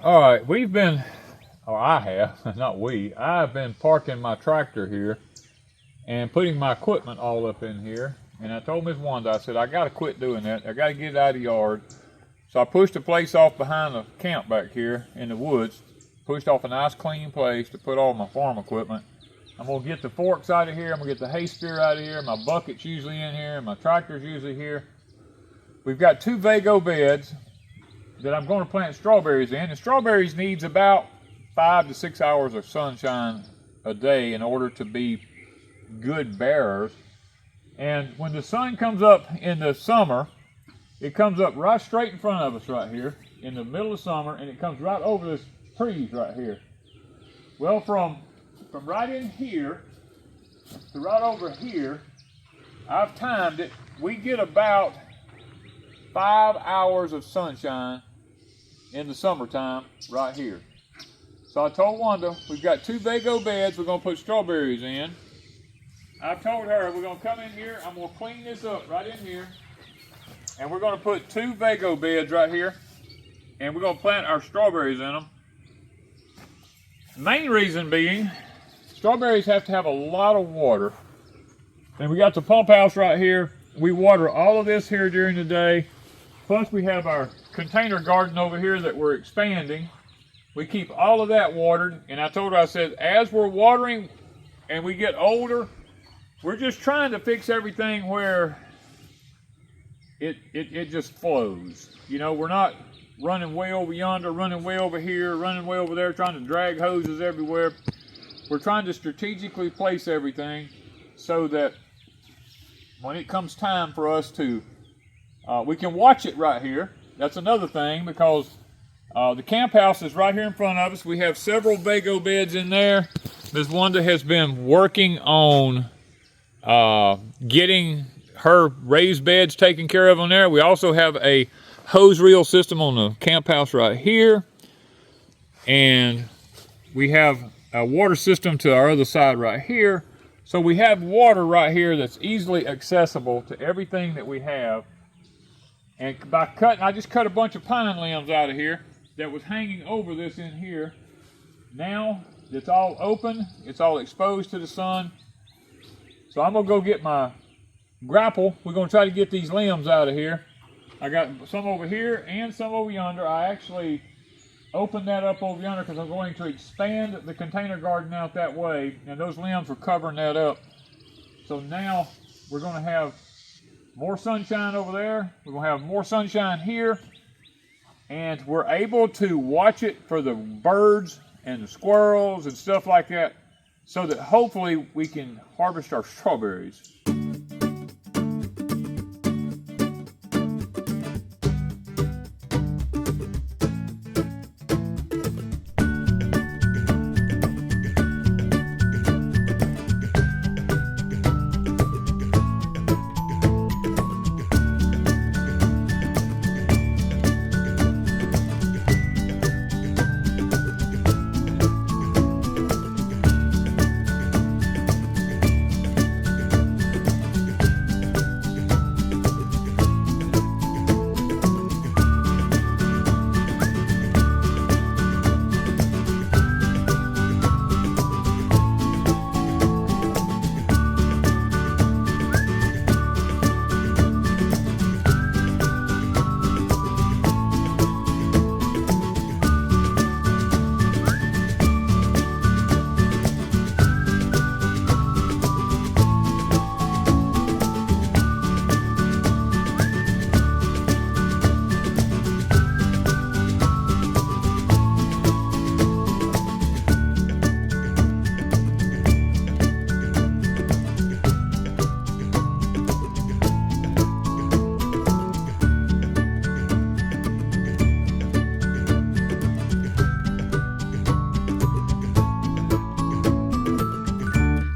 All right, we've been, or I have, not we, I've been parking my tractor here and putting my equipment all up in here. And I told Miss Wanda, I said, I got to quit doing that. I got to get it out of the yard. So I pushed a place off behind the camp back here in the woods, pushed off a nice clean place to put all my farm equipment. I'm going to get the forks out of here. I'm going to get the hay spear out of here. My bucket's usually in here, and my tractor's usually here. We've got 2 VEGO beds that I'm going to plant strawberries in. And strawberries needs about 5 to 6 hours of sunshine a day in order to be good bearers. And when the sun comes up in the summer, it comes up right straight in front of us right here in the middle of summer, and it comes right over this trees right here. Well, from right in here to right over here, I've timed it. We get about 5 hours of sunshine in the summertime right here. So I told Wanda, we've got 2 VEGO beds we're going to put strawberries in. I've told her we're going to come in here, I'm going to clean this up right in here, and we're going to put 2 VEGO beds right here, and we're going to plant our strawberries in them. The main reason being, strawberries have to have a lot of water. And we got the pump house right here. We water all of this here during the day. Plus we have our container garden over here that we're expanding. We keep all of that watered. And I told her, I said, as we're watering and we get older, we're just trying to fix everything where it just flows. You know, we're not running way over yonder, running way over here, running way over there, trying to drag hoses everywhere. We're trying to strategically place everything so that when it comes time for us to, we can watch it right here. That's another thing, because the camp house is right here in front of us. We have several VEGO beds in there. Ms. Wanda has been working on getting her raised beds taken care of on there. We also have a hose reel system on the camp house right here. And we have a water system to our other side right here. So we have water right here that's easily accessible to everything that we have. And by cutting, I just cut a bunch of pine limbs out of here that was hanging over this in here. Now it's all open, it's all exposed to the sun. So I'm gonna go get my grapple. We're gonna try to get these limbs out of here. I got some over here and some over yonder. I actually opened that up over yonder because I'm going to expand the container garden out that way, and those limbs are covering that up. So now we're going to have more sunshine over there. We're going to have more sunshine here, and we're able to watch it for the birds and the squirrels and stuff like that, so that hopefully we can harvest our strawberries.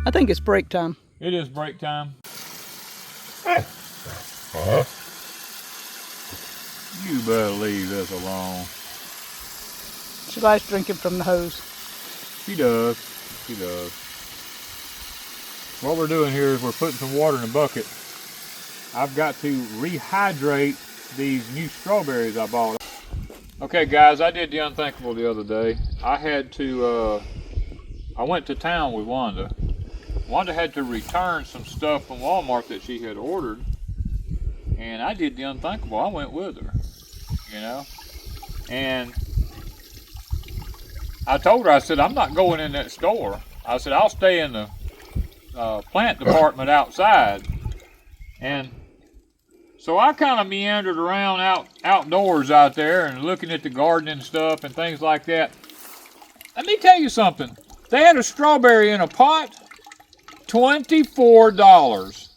I think it's break time. It is break time. You better leave this alone. She likes drinking from the hose. She does. She does. What we're doing here is we're putting some water in a bucket. I've got to rehydrate these new strawberries I bought. Okay, guys, I did the unthinkable the other day. I went to town with Wanda. Wanda had to return some stuff from Walmart that she had ordered, and I did the unthinkable. I went with her, you know, and I told her, I said, I'm not going in that store. I said, I'll stay in the plant department outside. And so I kind of meandered around outdoors out there and looking at the gardening stuff and things like that. Let me tell you something. They had a strawberry in a pot, $24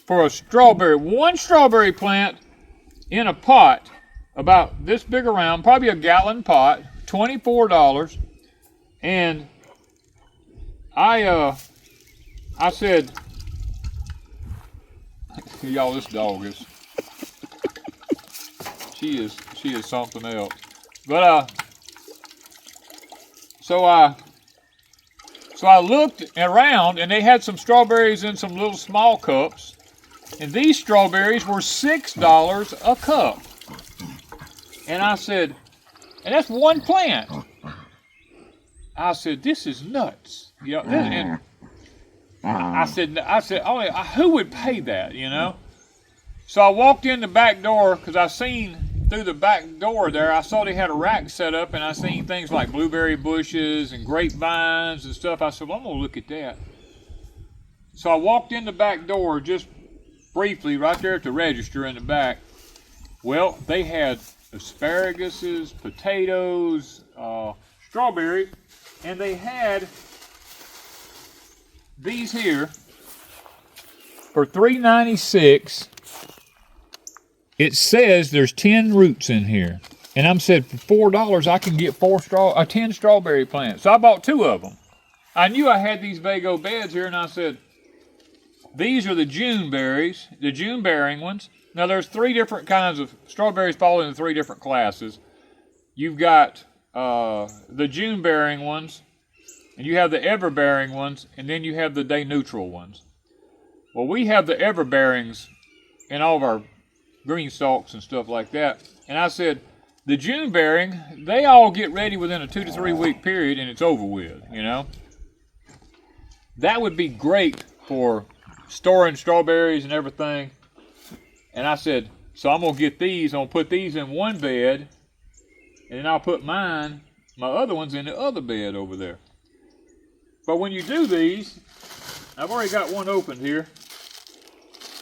for a strawberry. One strawberry plant in a pot, about this big around, probably a gallon pot, $24. And I said, y'all, this dog is, she is something else. But so I looked around, and they had some strawberries in some little small cups, and these strawberries were $6 a cup. And I said, and that's one plant. I said, this is nuts. You know, and I said, oh, who would pay that, you know? So I walked in the back door, because I seen through the back door there, I saw they had a rack set up, and I seen things like blueberry bushes and grapevines and stuff. I said, well, I'm going to look at that. So I walked in the back door just briefly, right there at the register in the back. Well, they had asparaguses, potatoes, strawberries, and they had these here for $3.96. It says there's 10 roots in here, and I'm said for $4 I can get 10 strawberry plants. So I bought 2 of them. I knew I had these VEGO beds here, and I said, these are the June berries, the June bearing ones. Now there's 3 different kinds of strawberries, fall into 3 different classes. You've got the June bearing ones, and you have the ever bearing ones, and then you have the day neutral ones. Well, we have the ever bearings in all of our green stalks and stuff like that. And I said, the June bearing, they all get ready within a 2 to 3 week period, and it's over with, you know. That would be great for storing strawberries and everything. And I said, so I'm going to get these, I'm going to put these in one bed, and then I'll put my other ones in the other bed over there. But when you do these, I've already got one opened here.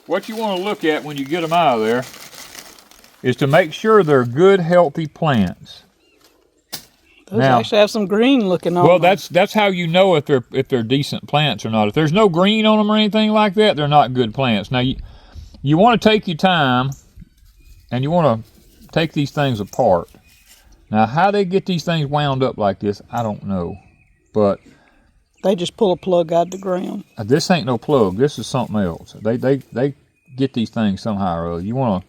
What you want to look at when you get them out of there is to make sure they're good, healthy plants. Those actually have some green looking on them. Well, that's how you know if they're decent plants or not. If there's no green on them or anything like that, they're not good plants. Now you want to take your time, and you want to take these things apart. Now, how they get these things wound up like this, I don't know, but they just pull a plug out of the ground. This ain't no plug. This is something else. They get these things somehow or other. You want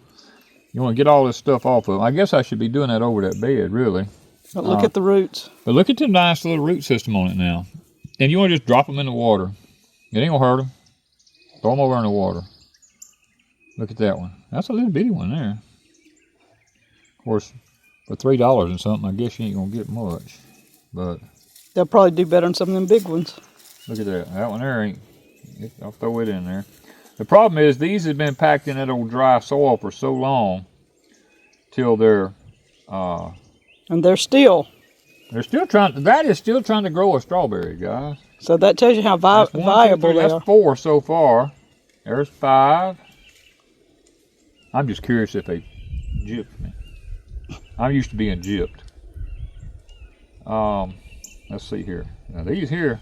to get all this stuff off of them. I guess I should be doing that over that bed, really. But look at the roots. But look at the nice little root system on it now. And you want to just drop them in the water. It ain't going to hurt them. Throw them over in the water. Look at that one. That's a little bitty one there. Of course, for $3 and something, I guess you ain't going to get much. But they'll probably do better than some of them big ones. Look at that. That one there ain't. I'll throw it in there. The problem is these have been packed in that old dry soil for so long till they're and they're still trying. That is still trying to grow a strawberry, guys. So that tells you how viable they are. That's 4 so far. There's 5. I'm just curious if they gypped me. I'm used to being gypped. Let's see here. Now these have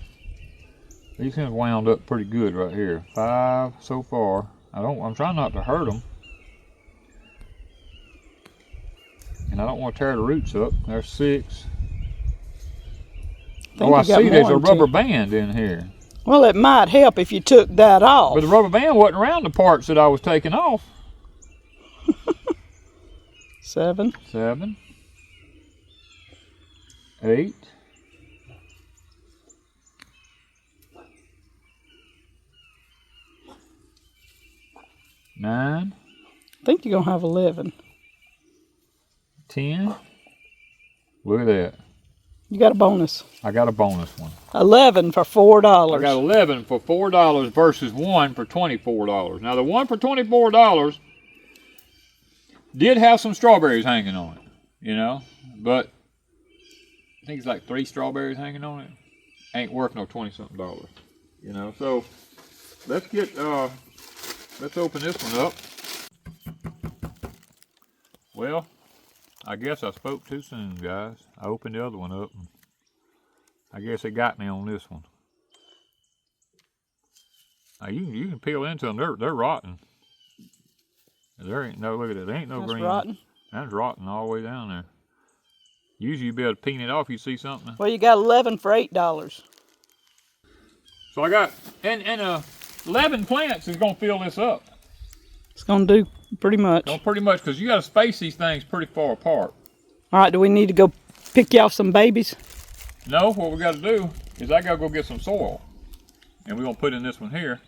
wound up pretty good right here. 5 so far. I'm trying not to hurt them. And I don't want to tear the roots up. There's 6. I see there's a rubber band in here. Well, it might help if you took that off. But the rubber band wasn't around the parts that I was taking off. 7. 8. 9. I think you're going to have 11. 10. Look at that. You got a bonus. I got a bonus one. 11 for $4. I got 11 for $4 versus 1 for $24. Now the one for $24 did have some strawberries hanging on it, you know, but I think it's like 3 strawberries hanging on it. Ain't worth no $20-something, you know. So let's get let's open this one up. Well, I guess I spoke too soon, guys. I opened the other one up, and I guess it got me on this one. Now you can peel into them. They're rotten. There ain't no, look at it. There ain't no That's green. rotten. That's rotten all the way down there. Usually you'd be able to peel it off. You see something. Well, you got 11 for $8. So I got and 11 plants is gonna fill this up. It's gonna do pretty much. Well, pretty much, because you got to space these things pretty far apart. All right, do we need to go pick you off some babies? No, what we got to do is I got to go get some soil, and we're gonna put in this one here.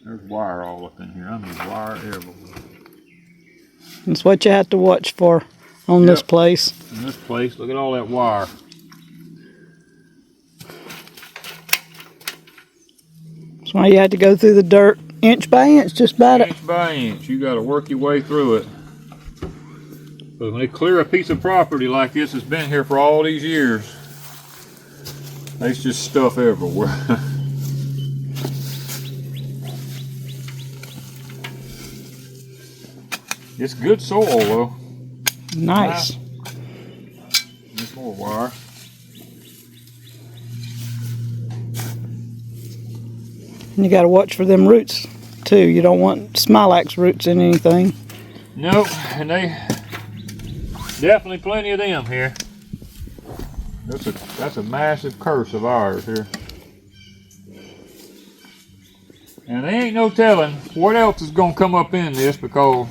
There's wire all up in here. I mean, wire everywhere. That's what you have to watch for on this place. In this place, look at all that wire. That's why you had to go through the dirt inch by inch, just about it. Inch by inch, you got to work your way through it. But when they clear a piece of property like this that's been here for all these years, there's just stuff everywhere. It's good soil though. Nice. There's more wire. And you got to watch for them roots too. You don't want smilax roots in anything. Nope, and they definitely plenty of them here. That's a massive curse of ours here. And there ain't no telling what else is gonna come up in this, because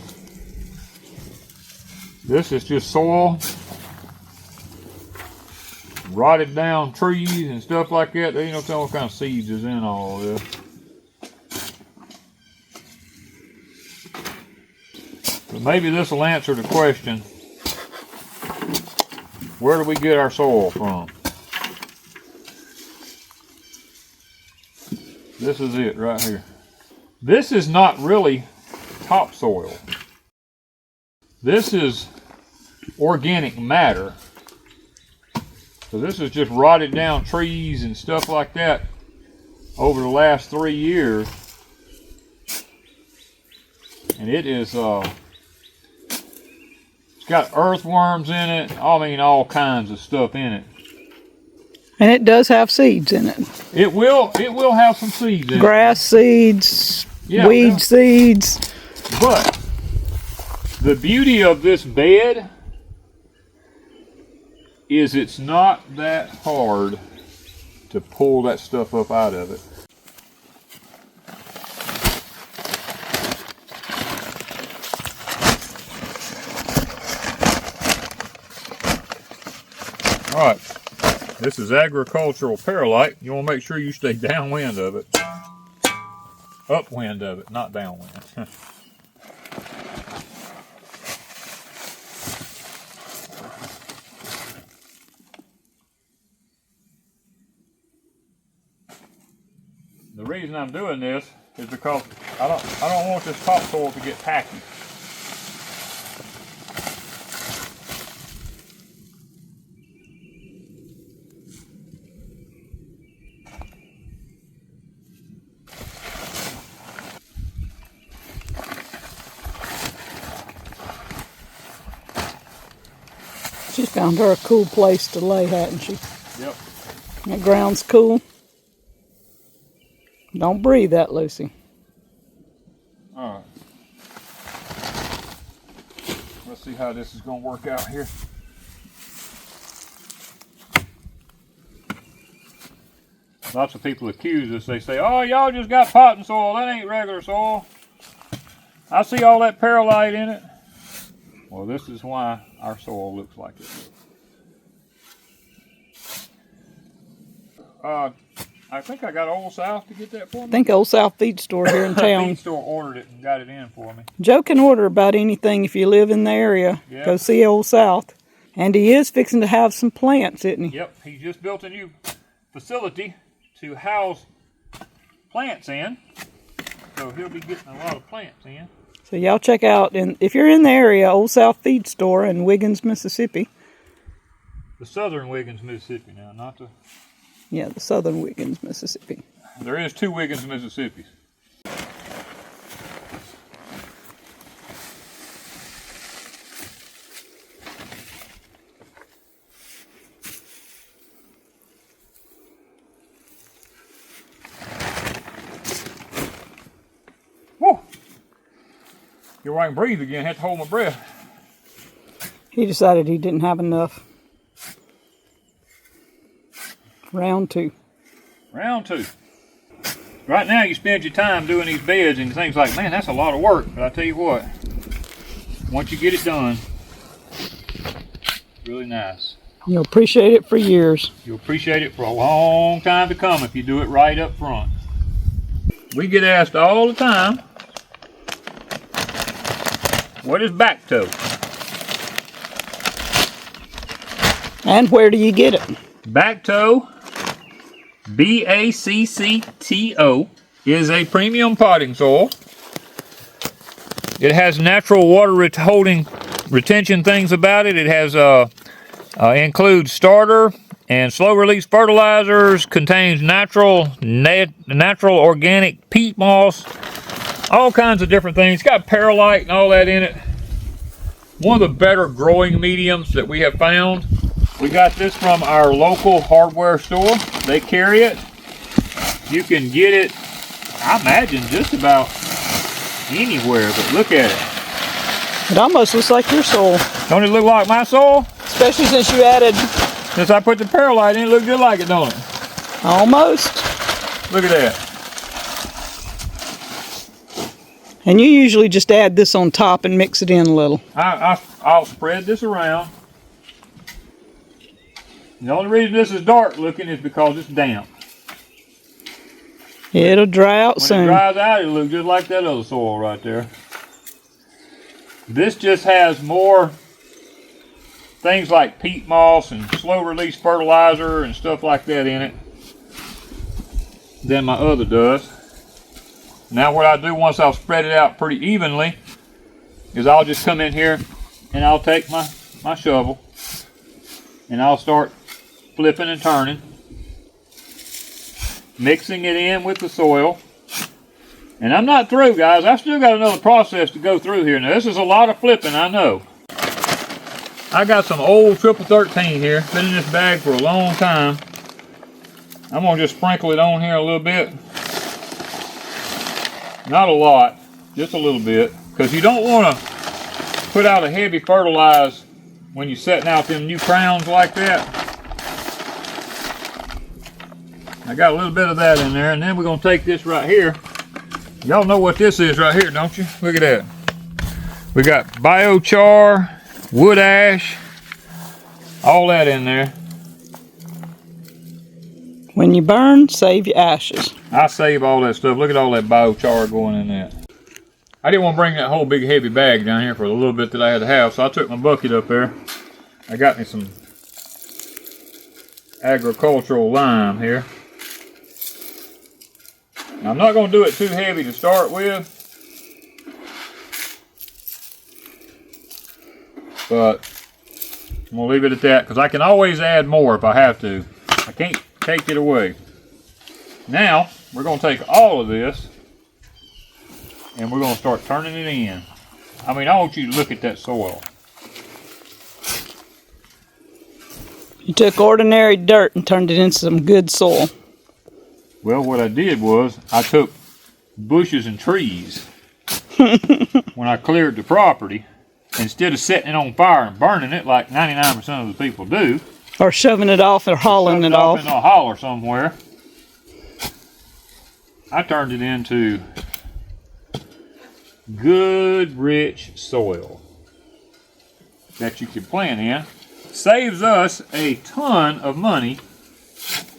this is just soil, rotted down trees and stuff like that. There ain't no telling what kind of seeds is in all of this. But maybe this will answer the question, where do we get our soil from? This is it right here. This is not really topsoil. This is organic matter. So this is just rotted down trees and stuff like that over the last 3 years. And it is, it's got earthworms in it. I mean, all kinds of stuff in it. And it does have seeds in it. It will have some seeds in it. Grass seeds, Yeah, weed seeds. But the beauty of this bed is it's not that hard to pull that stuff up out of it. All right, this is agricultural perlite. You want to make sure you stay downwind of it. Upwind of it, not downwind. The reason I'm doing this is because I don't want this topsoil to get tacky. She's found her a cool place to lay, hasn't she? Yep. That ground's cool. Don't breathe that, Lucy. All right. Let's see how this is going to work out here. Lots of people accuse us. They say, oh, y'all just got potting soil. That ain't regular soil. I see all that perlite in it. Well, this is why our soil looks like it. I think I got Old South to get that for me. I think Old South Feed Store here in town. Feed Store ordered it and got it in for me. Joe can order about anything if you live in the area. Yep. Go see Old South. And he is fixing to have some plants, isn't he? Yep, he just built a new facility to house plants in. So he'll be getting a lot of plants in. So y'all check out, and if you're in the area, Old South Feed Store in Wiggins, Mississippi. The southern Wiggins, Mississippi now, not the... Yeah, the southern Wiggins, Mississippi. There is 2 Wiggins, Mississippi. Woo! Get where I can breathe again. I had to hold my breath. He decided he didn't have enough. Round 2. Round 2. Right now you spend your time doing these beds and things like, man, that's a lot of work. But I tell you what, once you get it done, really nice. You'll appreciate it for years. You'll appreciate it for a long time to come if you do it right up front. We get asked all the time, what is back toe? And where do you get it? Back toe, BACCTO, is a premium potting soil. It has natural water holding retention things about it. It has includes starter and slow release fertilizers, contains natural organic peat moss, all kinds of different things. It's got perlite and all that in it. One of the better growing mediums that we have found. We got this from our local hardware store. They carry it. You can get it, I imagine, just about anywhere, but look at it. It almost looks like your soil. Don't it look like my soil? Especially since you added... Since I put the perlite in, it looks just like it, don't it? Almost. Look at that. And you usually just add this on top and mix it in a little. I'll spread this around. The only reason this is dark looking is because it's damp. It'll dry out soon. When it dries out, it'll look just like that other soil right there. This just has more things like peat moss and slow release fertilizer and stuff like that in it than my other does. Now what I do once I've spread it out pretty evenly is I'll just come in here and I'll take my shovel and I'll start flipping and turning, mixing it in with the soil. And I'm not through, guys. I've still got another process to go through here. Now this is a lot of flipping, I know. I got some old triple 13 here, been in this bag for a long time. I'm gonna just sprinkle it on here a little bit. Not a lot, just a little bit, because you don't want to put out a heavy fertilize when you're setting out them new crowns like that. I got a little bit of that in there, and then we're gonna take this right here. Y'all know what this is right here, don't you? Look at that. We got biochar, wood ash, all that in there. When you burn, save your ashes. I save all that stuff. Look at all that biochar going in there. I didn't want to bring that whole big heavy bag down here for the little bit that I had to have, so I took my bucket up there. I got me some agricultural lime here. Now, I'm not going to do it too heavy to start with, but I'm going to leave it at that because I can always add more if I have to. I can't take it away. Now, we're going to take all of this and we're going to start turning it in. I mean, I want you to look at that soil. You took ordinary dirt and turned it into some good soil. Well, what I did was I took bushes and trees when I cleared the property instead of setting it on fire and burning it like 99% of the people do. Or shoving it off or hauling it off. In a holler somewhere. I turned it into good, rich soil that you can plant in. Saves us a ton of money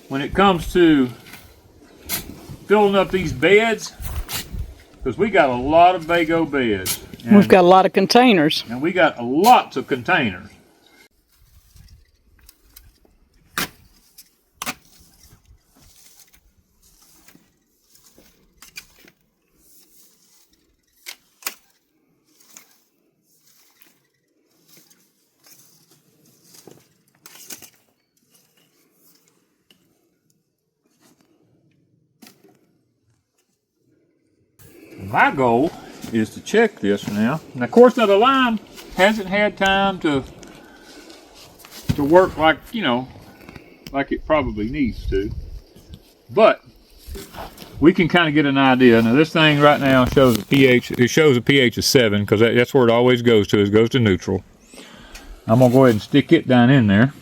when it comes to filling up these beds, because we got a lot of VEGO beds. We've got a lot of containers. And we got lots of containers. My goal is to check this now. And of course, now the lime hasn't had time to work like, you know, like it probably needs to. But we can kind of get an idea. Now this thing right now shows a pH. It shows a pH of 7 because that's where it always goes to. It goes to neutral. I'm gonna go ahead and stick it down in there.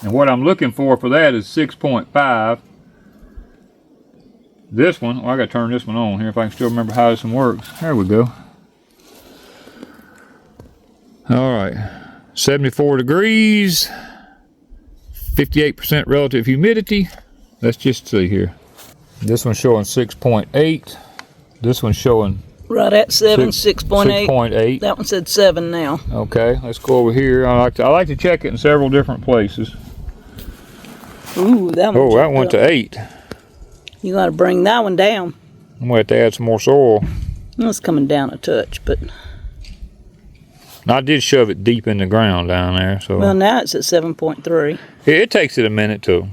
And what I'm looking for that is 6.5. This one, I gotta turn this one on here if I can still remember how this one works. There we go. Alright, 74 degrees, 58% relative humidity. Let's just see here. This one's showing 6.8. This one's showing right at 7, 6.8. 6.8. That one said 7 now. Okay, let's go over here. I like to check it in several different places. Ooh, that one. Oh, that went to 8. You got to bring that one down. I'm going to have to add some more soil. It's coming down a touch, but... I did shove it deep in the ground down there. So. Well, now it's at 7.3. It takes it a minute to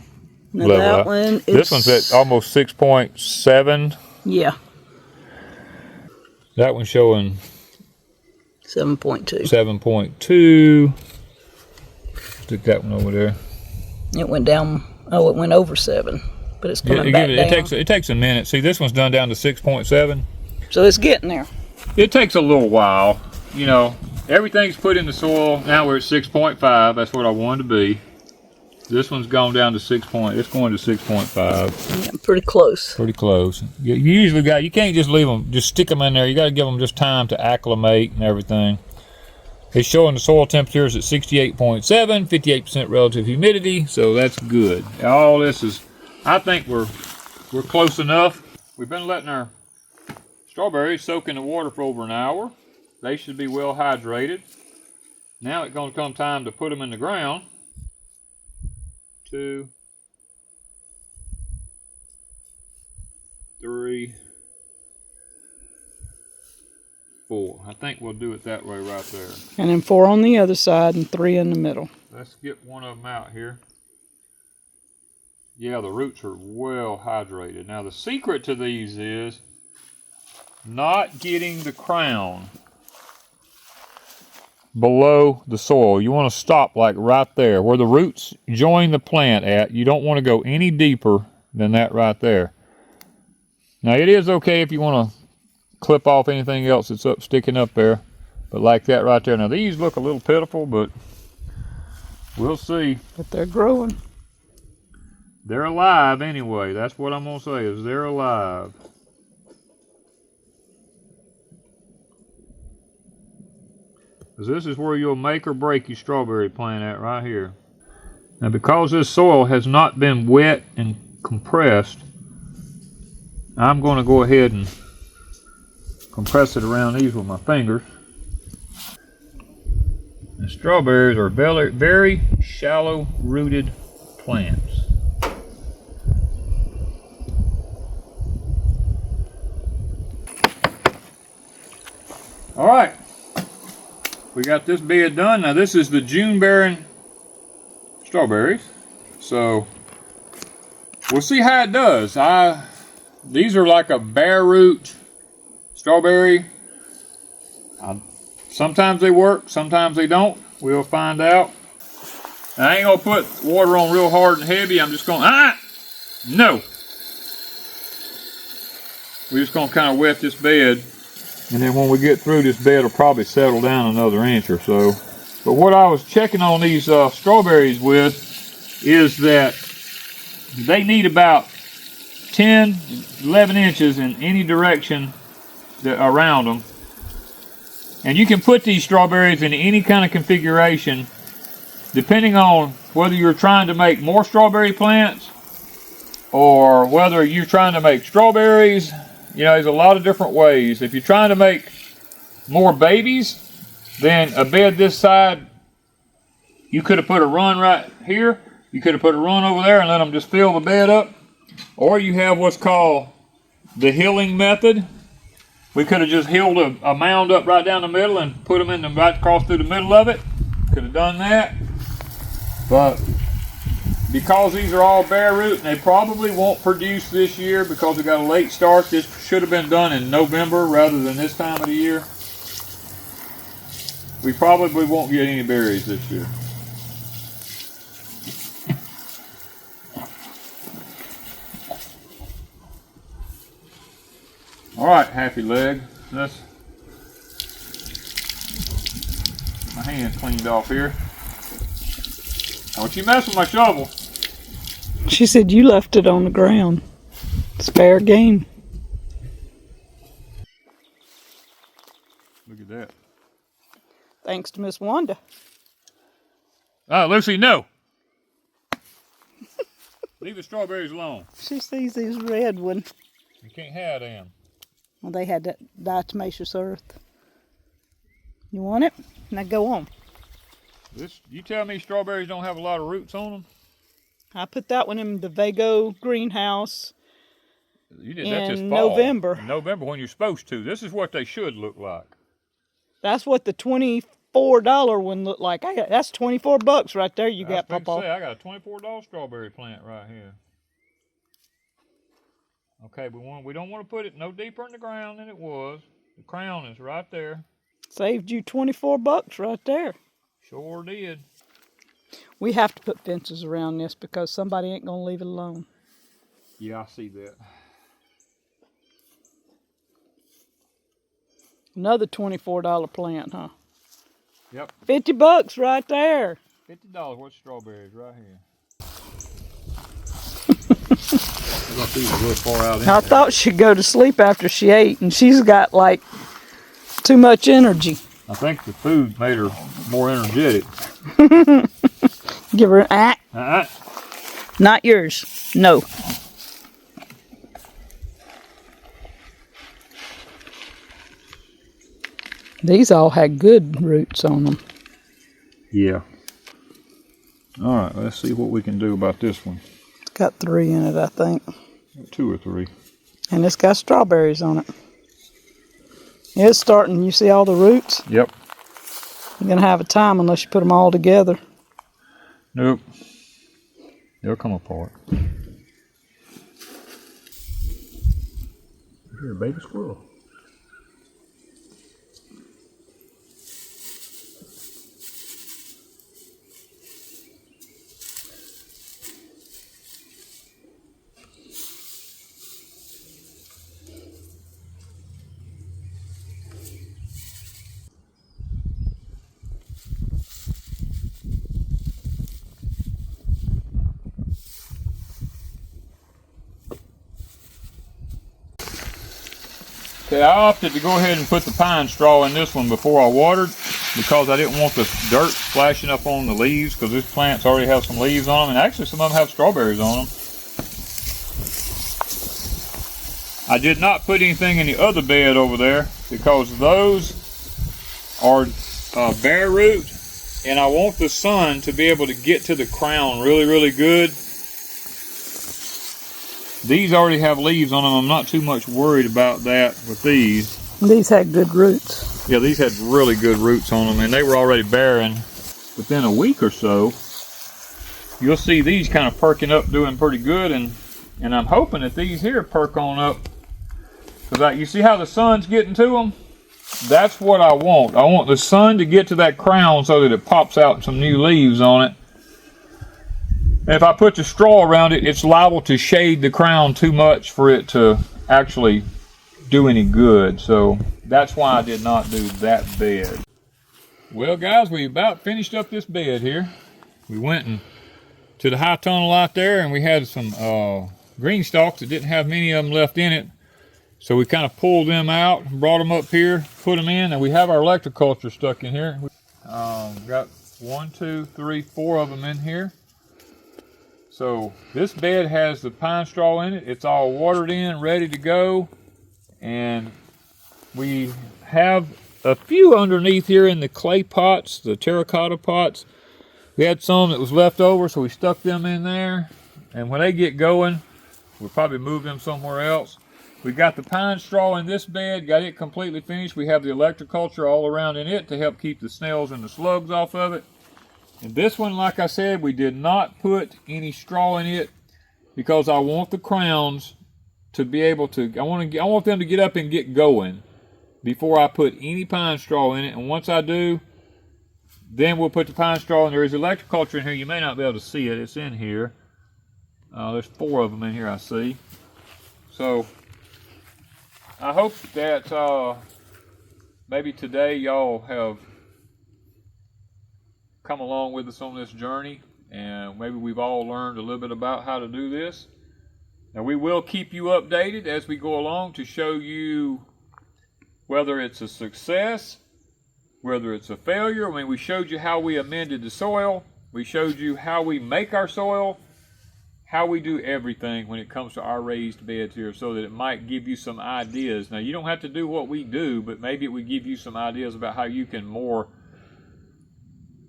now level that up. One is... This one's at almost 6.7. Yeah. That one's showing 7.2. 7.2. Stick that one over there. It went down. Oh, it went over 7. But it's coming back down. It takes a minute. See, this one's done down to 6.7. So it's getting there. It takes a little while. You know, everything's put in the soil. Now we're at 6.5. That's what I wanted to be. This one's gone down to 6. It's going to 6.5. Yeah, pretty close. Pretty close. You usually you can't just leave them, just stick them in there. You got to give them just time to acclimate and everything. It's showing the soil temperature is at 68.7, 58% relative humidity, so that's good. All this is, I think we're close enough. We've been letting our strawberries soak in the water for over an hour. They should be well hydrated. Now it's going to come time to put them in the ground. 2, 3, 4. I think we'll do it that way right there. And then 4 on the other side and 3 in the middle. Let's get one of them out here. Yeah, the roots are well hydrated. Now the secret to these is not getting the crown below the soil. You want to stop like right there where the roots join the plant at. You don't want to go any deeper than that right there. Now it is okay if you want to clip off anything else that's sticking up there, but like that right there. Now these look a little pitiful, but we'll see. But they're growing. They're alive anyway. That's what I'm gonna say, is they're alive. Because this is where you'll make or break your strawberry plant at right here. Now because this soil has not been wet and compressed, I'm going to go ahead and compress it around these with my fingers. And strawberries are very, very shallow rooted plants. All right. We got this bed done. Now this is the June bearing strawberries. So we'll see how it does. These are like a bare root strawberry. Sometimes they work, sometimes they don't. We'll find out. I ain't gonna put water on real hard and heavy. I'm just gonna, no. We're just gonna kind of wet this bed And then when we get through, this bed will probably settle down another inch or so. But what I was checking on these strawberries with is that they need about 10, 11 inches in any direction around them. And you can put these strawberries in any kind of configuration depending on whether you're trying to make more strawberry plants or whether you're trying to make strawberries. You know, there's a lot of different ways. If you're trying to make more babies, then a bed this side, you could have put a run right here. You could have put a run over there and let them just fill the bed up. Or you have what's called the hilling method. We could have just hilled a mound up right down the middle and put them in the right across through the middle of it. Could have done that. But because these are all bare root and they probably won't produce this year because we got a late start, this should have been done in November rather than this time of the year. We probably won't get any berries this year. All right, happy leg. Let's get my hands cleaned off here. Don't you mess with my shovel. She said you left it on the ground. It's fair game. Look at that. Thanks to Miss Wanda. Lucy, no. Leave the strawberries alone. She sees these red ones. You can't have them. Well, they had that diatomaceous earth. You want it? Now go on. You tell me strawberries don't have a lot of roots on them? I put that one in the VEGO greenhouse You did that this fall. November. In November when you're supposed to. This is what they should look like. That's what the $24 one looked like. That's $24 right there. You got, Papa. I got a $24 strawberry plant right here. Okay, we don't want to put it no deeper in the ground than it was. The crown is right there. Saved you $24 right there. Sure did. We have to put fences around this because somebody ain't gonna leave it alone. Yeah, I see that. Another $24 plant, huh? Yep. $50 right there. $50 worth of strawberries right here. I thought she'd go to sleep after she ate, and she's got like too much energy. I think the food made her more energetic. Give her an Not yours. No. These all had good roots on them. Yeah. All right, let's see what we can do about this one. It's got 3 in it, I think. 2 or 3. And it's got strawberries on it. It's starting. You see all the roots? Yep. You're going to have a time unless you put them all together. Nope. They'll come apart. You're a baby squirrel. Okay, I opted to go ahead and put the pine straw in this one before I watered because I didn't want the dirt splashing up on the leaves because this plant's already have some leaves on them, and actually some of them have strawberries on them. I did not put anything in the other bed over there because those are bare root, and I want the sun to be able to get to the crown really, really good. These already have leaves on them. I'm not too much worried about that with these. These had good roots. Yeah, these had really good roots on them, and they were already bearing. Within a week or so, you'll see these kind of perking up, doing pretty good, and I'm hoping that these here perk on up. Because you see how the sun's getting to them? That's what I want. I want the sun to get to that crown so that it pops out some new leaves on it. And if I put the straw around it, it's liable to shade the crown too much for it to actually do any good. So that's why I did not do that bed. Well guys, we about finished up this bed here. We went to the high tunnel out there, and we had some green stalks that didn't have many of them left in it. So we kind of pulled them out, brought them up here, put them in, and we have our electroculture stuck in here. Got 1, 2, 3, 4 of them in here. So this bed has the pine straw in it. It's all watered in, ready to go. And we have a few underneath here in the clay pots, the terracotta pots. We had some that was left over, so we stuck them in there. And when they get going, we'll probably move them somewhere else. We got the pine straw in this bed, got it completely finished. We have the electroculture all around in it to help keep the snails and the slugs off of it. And this one, like I said, we did not put any straw in it because I want the crowns to be able to, I want them to get up and get going before I put any pine straw in it. And once I do, then we'll put the pine straw in. There is electroculture in here. You may not be able to see it. It's in here. There's 4 of them in here, I see. So I hope that maybe today y'all have come along with us on this journey, and maybe we've all learned a little bit about how to do this. Now we will keep you updated as we go along to show you whether it's a success, whether it's a failure. I mean, we showed you how we amended the soil. We showed you how we make our soil, how we do everything when it comes to our raised beds here, so that it might give you some ideas. Now, you don't have to do what we do, but maybe it would give you some ideas about how you can more,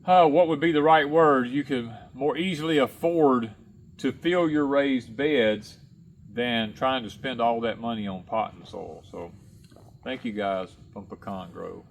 what would be the right word? You can more easily afford to fill your raised beds than trying to spend all that money on potting soil. So, thank you guys from Pecan Grove.